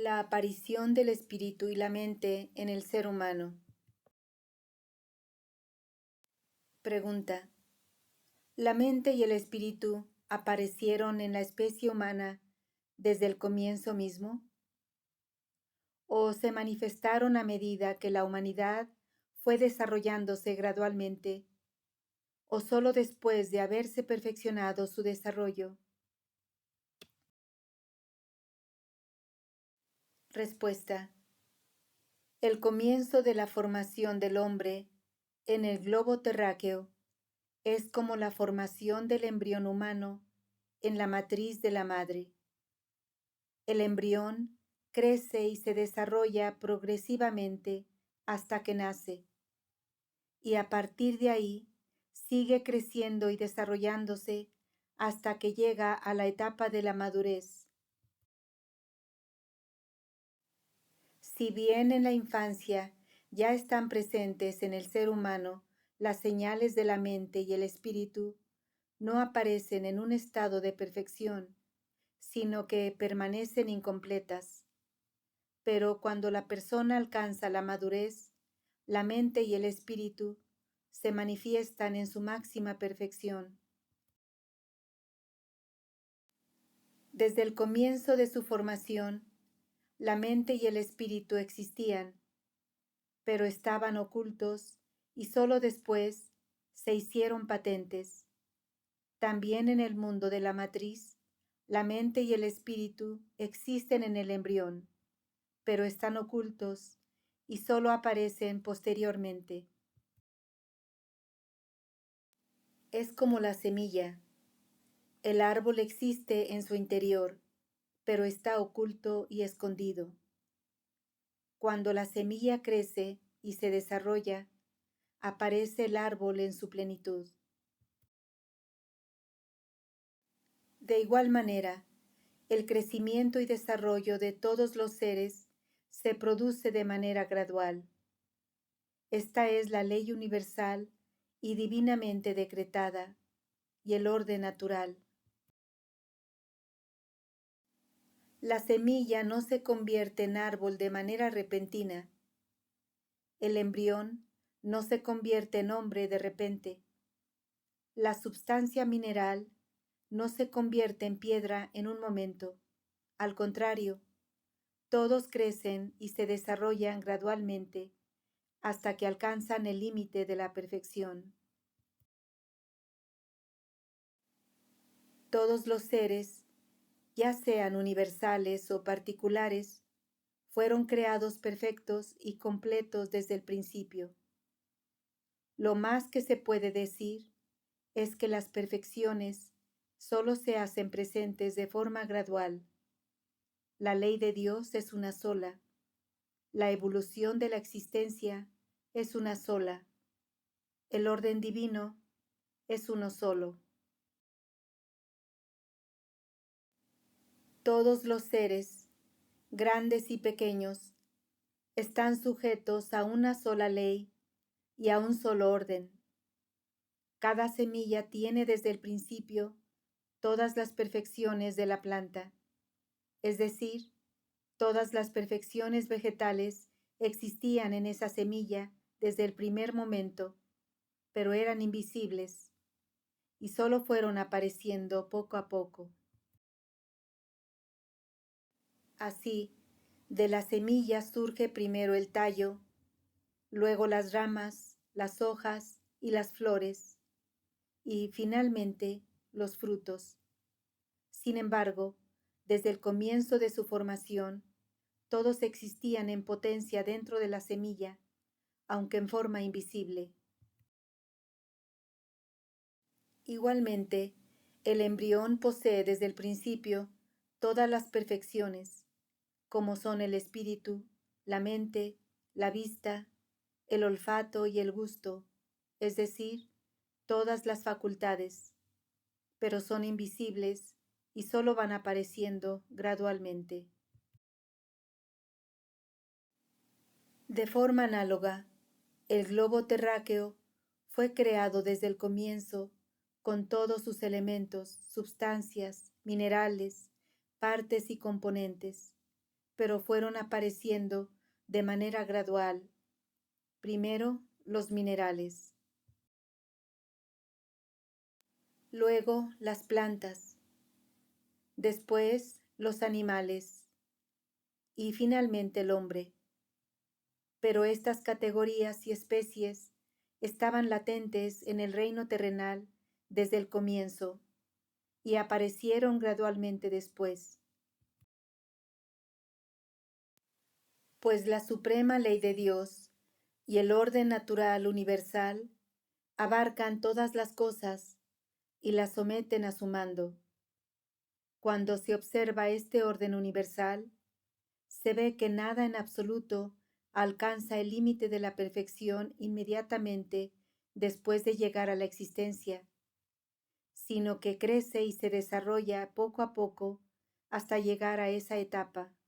La aparición del espíritu y la mente en el ser humano. Pregunta: ¿la mente y el espíritu aparecieron en la especie humana desde el comienzo mismo? ¿O se manifestaron a medida que la humanidad fue desarrollándose gradualmente, o solo después de haberse perfeccionado su desarrollo? Respuesta: el comienzo de la formación del hombre en el globo terráqueo es como la formación del embrión humano en la matriz de la madre. El embrión crece y se desarrolla progresivamente hasta que nace, y a partir de ahí sigue creciendo y desarrollándose hasta que llega a la etapa de la madurez. Si bien en la infancia ya están presentes en el ser humano las señales de la mente y el espíritu, no aparecen en un estado de perfección, sino que permanecen incompletas. Pero cuando la persona alcanza la madurez, la mente y el espíritu se manifiestan en su máxima perfección. Desde el comienzo de su formación, la mente y el espíritu existían, pero estaban ocultos y solo después se hicieron patentes. También en el mundo de la matriz, la mente y el espíritu existen en el embrión, pero están ocultos y solo aparecen posteriormente. Es como la semilla. El árbol existe en su interior, pero está oculto y escondido. Cuando la semilla crece y se desarrolla, aparece el árbol en su plenitud. De igual manera, el crecimiento y desarrollo de todos los seres se produce de manera gradual. Esta es la ley universal y divinamente decretada, y el orden natural. La semilla no se convierte en árbol de manera repentina. El embrión no se convierte en hombre de repente. La substancia mineral no se convierte en piedra en un momento. Al contrario, todos crecen y se desarrollan gradualmente hasta que alcanzan el límite de la perfección. Todos los seres, ya sean universales o particulares, fueron creados perfectos y completos desde el principio. Lo más que se puede decir es que las perfecciones solo se hacen presentes de forma gradual. La ley de Dios es una sola. La evolución de la existencia es una sola. El orden divino es uno solo. Todos los seres, grandes y pequeños, están sujetos a una sola ley y a un solo orden. Cada semilla tiene desde el principio todas las perfecciones de la planta, es decir, todas las perfecciones vegetales existían en esa semilla desde el primer momento, pero eran invisibles y solo fueron apareciendo poco a poco. Así, de la semilla surge primero el tallo, luego las ramas, las hojas y las flores, y finalmente los frutos. Sin embargo, desde el comienzo de su formación, todos existían en potencia dentro de la semilla, aunque en forma invisible. Igualmente, el embrión posee desde el principio todas las perfecciones, como son el espíritu, la mente, la vista, el olfato y el gusto, es decir, todas las facultades, pero son invisibles y solo van apareciendo gradualmente. De forma análoga, el globo terráqueo fue creado desde el comienzo con todos sus elementos, substancias, minerales, partes y componentes, pero fueron apareciendo de manera gradual. Primero, los minerales, luego las plantas, después los animales y finalmente el hombre. Pero estas categorías y especies estaban latentes en el reino terrenal desde el comienzo y aparecieron gradualmente después. Pues la suprema ley de Dios y el orden natural universal abarcan todas las cosas y las someten a su mando. Cuando se observa este orden universal, se ve que nada en absoluto alcanza el límite de la perfección inmediatamente después de llegar a la existencia, sino que crece y se desarrolla poco a poco hasta llegar a esa etapa.